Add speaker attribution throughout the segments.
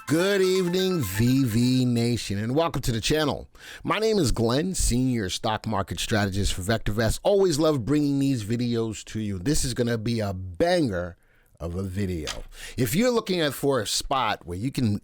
Speaker 1: Good evening, VV Nation, and welcome to the channel. My name is Glenn, Senior Stock Market Strategist for VectorVest. Always love bringing these videos to you. This is going to be a banger of a video. If you're looking for a spot where you can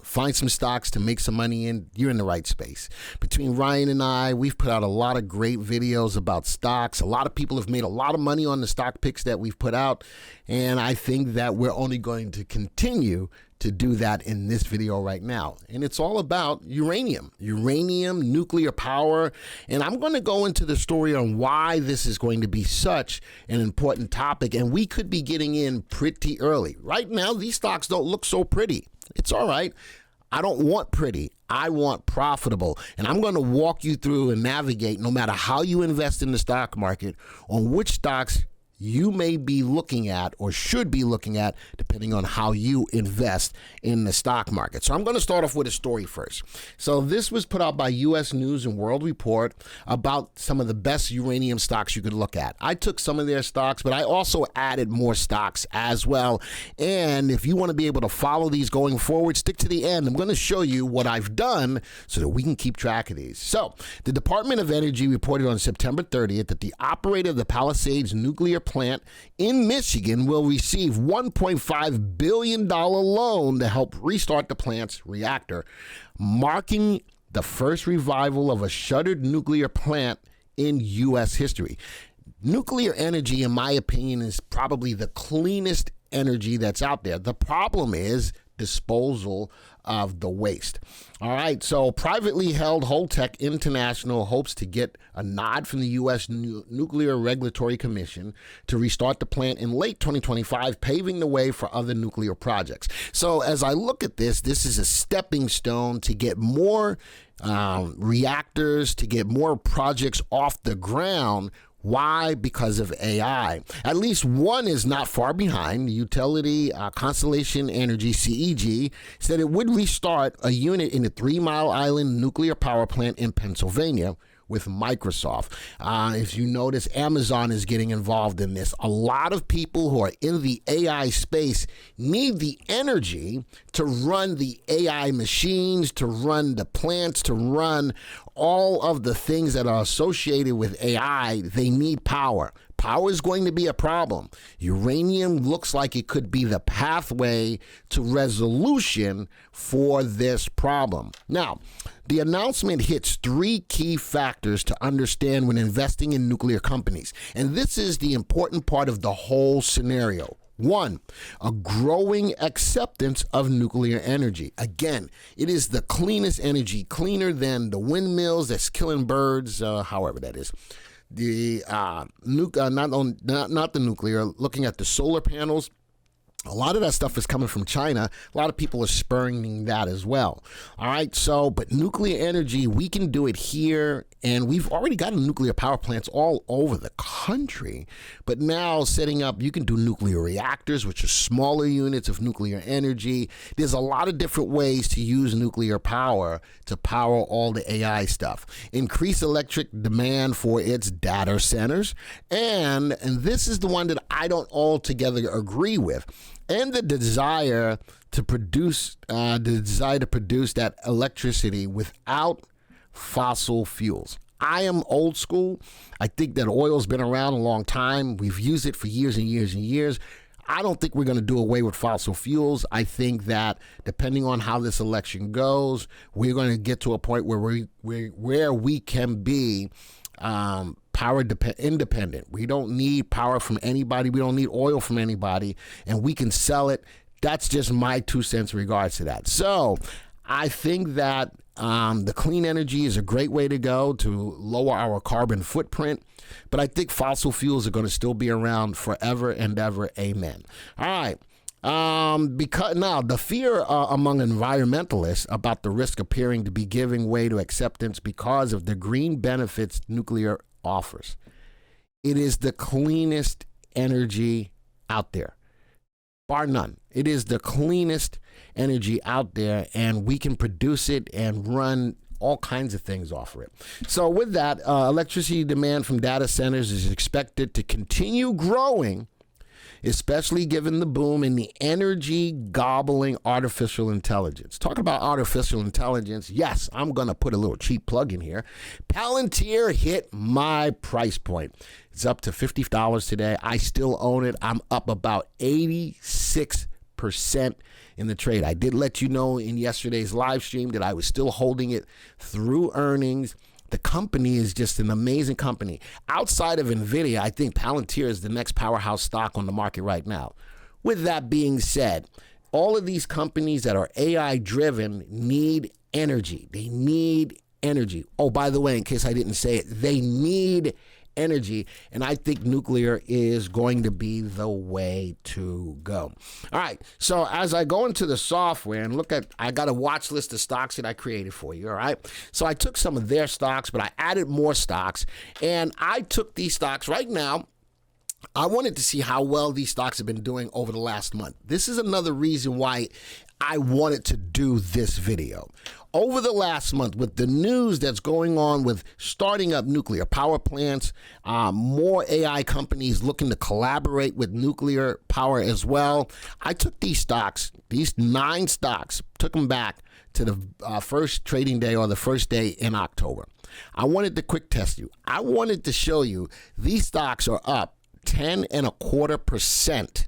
Speaker 1: find some stocks to make some money in, you're in the right space. Between Ryan and I, we've put out a lot of great videos about stocks. A lot of people have made a lot of money on the stock picks that we've put out, and I think that we're only going to continue to do that in this video right now. And it's all about uranium, nuclear power. And I'm going to go into the story on why this is going to be such an important topic. And we could be getting in pretty early. Right now, these stocks don't look so pretty. It's all right. I don't want pretty. I want profitable. And I'm going to walk you through and navigate, no matter how you invest in the stock market, on which stocks you may be looking at or should be looking at depending on how you invest in the stock market. So I'm going to start off with a story first. So this was put out by U.S. News and World Report about some of the best uranium stocks you could look at. I took some of their stocks, but I also added more stocks as well. And if you want to be able to follow these going forward, stick to the end. I'm going to show you what I've done so that we can keep track of these. So the Department of Energy reported on September 30th that the operator of the Palisades nuclear plant in Michigan will receive $1.5 billion loan to help restart the plant's reactor, marking the first revival of a shuttered nuclear plant in U.S. history. Nuclear energy, in my opinion, is probably the cleanest energy that's out there. The problem is disposal of the waste. All right, so privately held Holtec International hopes to get a nod from the U.S. Nuclear Regulatory Commission to restart the plant in late 2025, paving the way for other nuclear projects. So as I look at this, this is a stepping stone to get more reactors, to get more projects off the ground. Why? Because of AI. At least one is not far behind. The utility Constellation Energy, CEG, said it would restart a unit in the 3 Mile Island nuclear power plant in Pennsylvania with Microsoft. If you notice, Amazon is getting involved in this. A lot of people who are in the AI space need the energy to run the AI machines, to run the plants, to run all of the things that are associated with AI. They need power. Power is going to be a problem. Uranium looks like it could be the pathway to resolution for this problem. Now, the announcement hits 3 key factors to understand when investing in nuclear companies. And this is the important part of the whole scenario. 1, a growing acceptance of nuclear energy. Again, it is the cleanest energy, cleaner than the windmills that's killing birds, however that is. The not the nuclear, looking at the solar panels. A lot of that stuff is coming from China. A lot of people are spurring that as well. All right, so, but nuclear energy, we can do it here, and we've already got nuclear power plants all over the country. But now setting up, you can do nuclear reactors, which are smaller units of nuclear energy. There's a lot of different ways to use nuclear power to power all the AI stuff. Increase electric demand for its data centers. And this is the one that I don't altogether agree with. And the desire to produce that electricity without fossil fuels. I am old school. I think that oil's been around a long time. We've used it for years and years and years. I don't think we're going to do away with fossil fuels. I think that depending on how this election goes, we're going to get to a point where we can be power independent. We don't need power from anybody. We don't need oil from anybody, and we can sell it. That's just my 2 cents in regards to that. So I think that the clean energy is a great way to go to lower our carbon footprint, but I think fossil fuels are going to still be around forever and ever. Amen. All right. Because now the fear among environmentalists about the risk appearing to be giving way to acceptance because of the green benefits nuclear offers. It is the cleanest energy out there, bar none. It is the cleanest energy out there, and we can produce it and run all kinds of things off of it. So with that, electricity demand from data centers is expected to continue growing especially given the boom in the energy-gobbling artificial intelligence. Talking about artificial intelligence, yes, I'm going to put a little cheap plug in here. Palantir hit my price point. It's up to $50 today. I still own it. I'm up about 86% in the trade. I did let you know in yesterday's live stream that I was still holding it through earnings. The company is just an amazing company. Outside of NVIDIA, I think Palantir is the next powerhouse stock on the market right now. With that being said, all of these companies that are AI driven need energy. They need energy. Oh, by the way, in case I didn't say it, they need energy, and I think nuclear is going to be the way to go. All right, so as I go into the software and look at, I got a watch list of stocks that I created for you, all right? So I took some of their stocks, but I added more stocks, and I took these stocks right now. I wanted to see how well these stocks have been doing over the last month. This is another reason why I wanted to do this video. Over the last month, with the news that's going on with starting up nuclear power plants, more AI companies looking to collaborate with nuclear power as well, I took these stocks, these 9 stocks, took them back to the first trading day or the first day in October. I wanted to quick test you. I wanted to show you these stocks are up 10.25%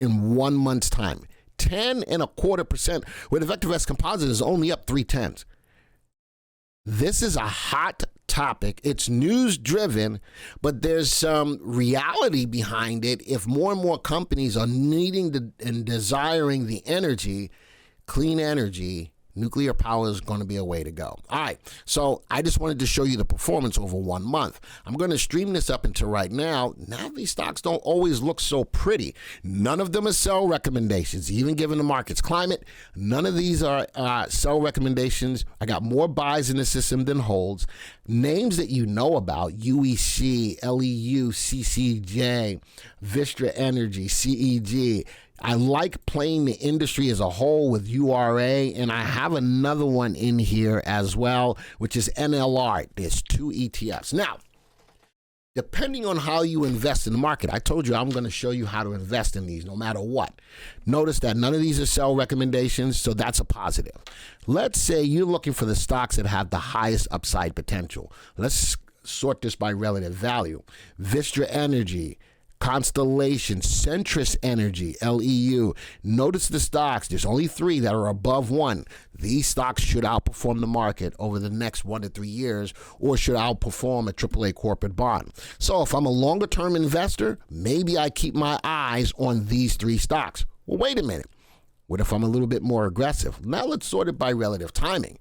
Speaker 1: in 1 month's time. 10.25%, where the VectorVest composite is only up 0.3. This is a hot topic. It's news driven, but there's some reality behind it. If more and more companies are needing and desiring the energy, clean energy, nuclear power is going to be a way to go. All right, so I just wanted to show you the performance over 1 month. I'm going to stream this up until right now. Now these stocks don't always look so pretty. None of them are sell recommendations, even given the market's climate. None of these are sell recommendations. I got more buys in the system than holds. Names that you know about: UEC, LEU, CCJ, Vistra Energy, CEG. I like playing the industry as a whole with URA, and I have another one in here as well, which is NLR. There's 2 ETFs. Now, depending on how you invest in the market, I told you I'm going to show you how to invest in these no matter what. Notice that none of these are sell recommendations, so that's a positive. Let's say you're looking for the stocks that have the highest upside potential. Let's sort this by relative value. Vistra Energy, Constellation, Centrus Energy, LEU. Notice the stocks. There's only 3 that are above 1. These stocks should outperform the market over the next 1 to 3 years, or should outperform a AAA corporate bond. So if I'm a longer term investor, maybe I keep my eyes on these 3 stocks. Well, wait a minute. What if I'm a little bit more aggressive? Now let's sort it by relative timing.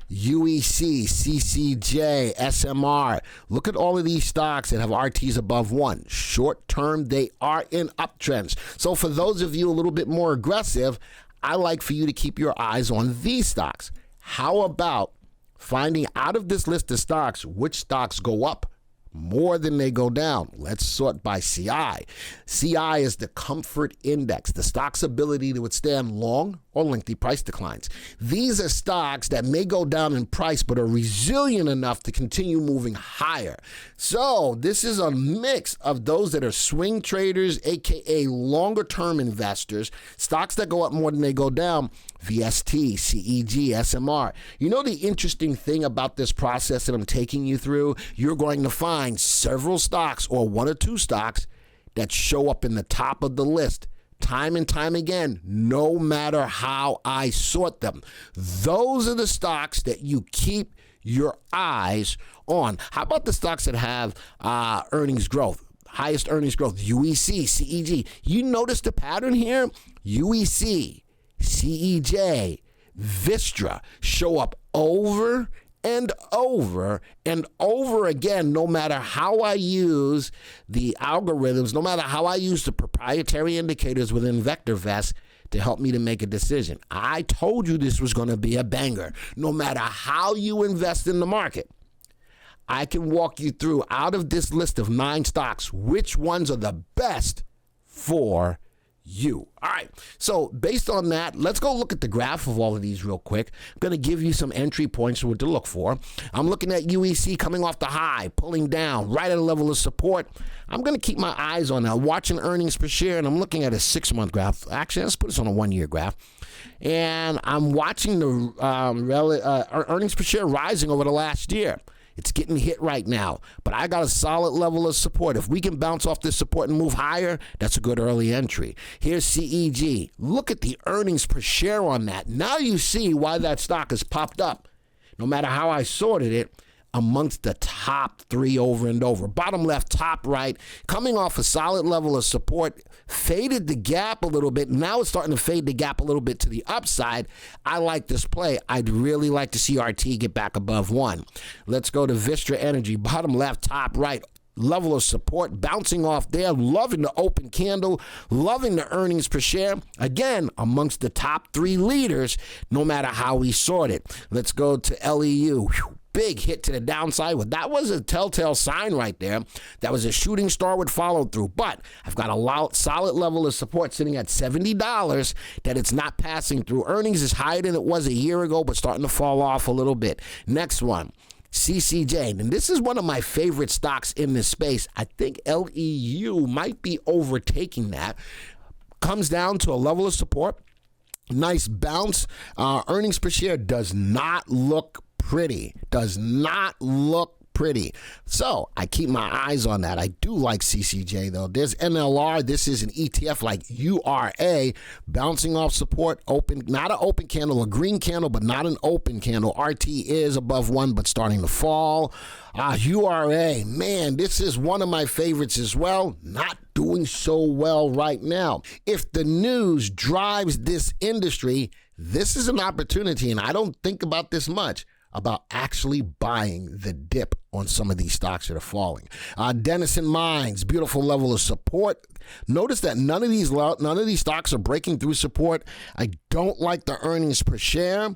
Speaker 1: UEC, CCJ, SMR. Look at all of these stocks that have RTs above 1. Short term, they are in uptrends. So for those of you a little bit more aggressive, I like for you to keep your eyes on these stocks. How about finding out of this list of stocks which stocks go up more than they go down? Let's sort by CI. CI is the comfort index, the stock's ability to withstand long or lengthy price declines. These are stocks that may go down in price but are resilient enough to continue moving higher. So this is a mix of those that are swing traders, aka longer term investors, stocks that go up more than they go down, VST, CEG, SMR. You know the interesting thing about this process that I'm taking you through? You're going to find several stocks, or 1 or 2 stocks, that show up in the top of the list time and time again, no matter how I sort them. Those are the stocks that you keep your eyes on. How about the stocks that have earnings growth? Highest earnings growth, UEC, CEG. You notice the pattern here? UEC, CEJ, Vistra show up over and over and over again, no matter how I use the algorithms, no matter how I use the proprietary indicators within VectorVest to help me to make a decision. I told you this was going to be a banger. No matter how you invest in the market, I can walk you through, out of this list of 9 stocks, which ones are the best for you. All right, so based on that, let's go look at the graph of all of these real quick. I'm going to give you some entry points what to look for. I'm looking at UEC coming off the high, pulling down right at a level of support. I'm going to keep my eyes on that, watching earnings per share, and I'm looking at a 6-month graph. Actually, let's put this on a 1-year graph. And I'm watching the earnings per share rising over the last year. It's getting hit right now, but I got a solid level of support. If we can bounce off this support and move higher, that's a good early entry. Here's CEG. Look at the earnings per share on that. Now you see why that stock has popped up, no matter how I sorted it, amongst the top 3 over and over. Bottom left, top right, coming off a solid level of support, faded the gap a little bit. Now it's starting to fade the gap a little bit to the upside. I like this play. I'd really like to see RT get back above 1. Let's go to Vistra Energy, bottom left, top right. Level of support bouncing off there, loving the open candle, loving the earnings per share. Again, amongst the top 3 leaders, no matter how we sort it. Let's go to LEU. Big hit to the downside. Well, that was a telltale sign right there. That was a shooting star with follow through. But I've got a solid level of support sitting at $70 that it's not passing through. Earnings is higher than it was a year ago, but starting to fall off a little bit. Next one. CCJ, and this is one of my favorite stocks in this space. I think LEU might be overtaking that. Comes down to a level of support. Nice bounce. Earnings per share does not look pretty. Does not look pretty. So I keep my eyes on that. I do like CCJ though. There's NLR. This is an ETF like URA, bouncing off support. Open, not an open candle, a green candle, but not an open candle. RT is above 1, but starting to fall. URA, man, this is one of my favorites as well. Not doing so well right now. If the news drives this industry, this is an opportunity, and I don't think about this much, about actually buying the dip on some of these stocks that are falling. Denison Mines, beautiful level of support. Notice that none of these stocks are breaking through support. I don't like the earnings per share,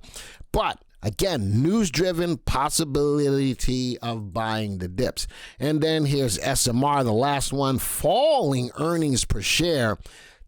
Speaker 1: but again, news-driven possibility of buying the dips. And then here's SMR, the last one, falling earnings per share.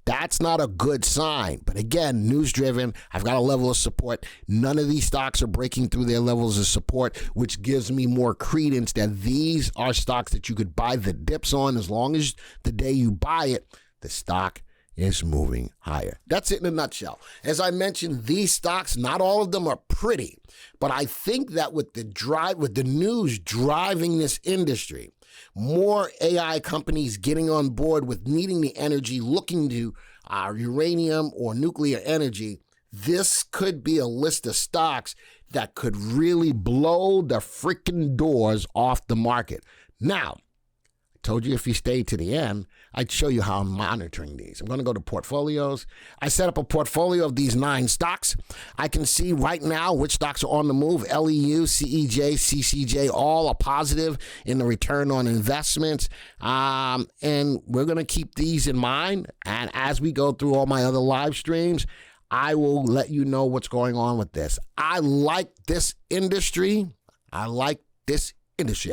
Speaker 1: That's not a good sign. But again, news-driven. I've got a level of support. None of these stocks are breaking through their levels of support, which gives me more credence that these are stocks that you could buy the dips on. As long as the day you buy it, the stock is moving higher. That's it in a nutshell. As I mentioned, these stocks, not all of them are pretty, but I think that with the news driving this industry, more AI companies getting on board with needing the energy, looking to uranium or nuclear energy, this could be a list of stocks that could really blow the freaking doors off the market. Now, I told you if you stayed to the end, I'd show you how I'm monitoring these. I'm going to go to portfolios. I set up a portfolio of these 9 stocks. I can see right now which stocks are on the move. LEU, CEJ, CCJ, all are positive in the return on investments. And we're going to keep these in mind. And as we go through all my other live streams, I will let you know what's going on with this. I like this industry. I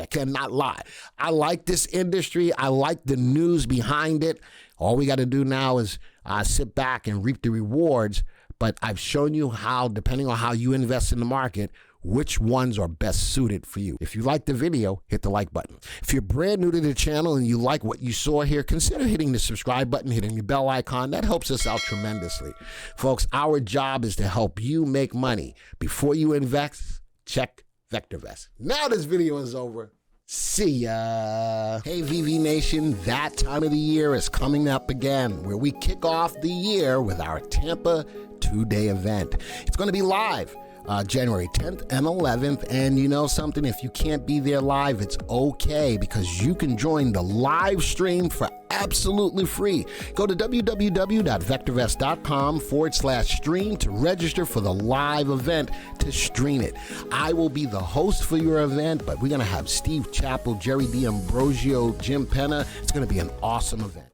Speaker 1: cannot lie. I like this industry. I like the news behind it. All we got to do now is sit back and reap the rewards. But I've shown you how, depending on how you invest in the market, which ones are best suited for you. If you like the video, hit the like button. If you're brand new to the channel and you like what you saw here, consider hitting the subscribe button, hitting the bell icon. That helps us out tremendously. Folks, our job is to help you make money. Before you invest, check VectorVest. Now this video is over. See ya. Hey VV Nation, that time of the year is coming up again, where we kick off the year with our Tampa 2-day event. It's going to be live January 10th and 11th. And you know something? If you can't be there live, it's okay, because you can join the live stream for absolutely free. Go to www.vectorvest.com/stream to register for the live event to stream it. I will be the host for your event, but we're going to have Steve Chappell, Jerry D'Ambrosio, Jim Penna. It's going to be an awesome event.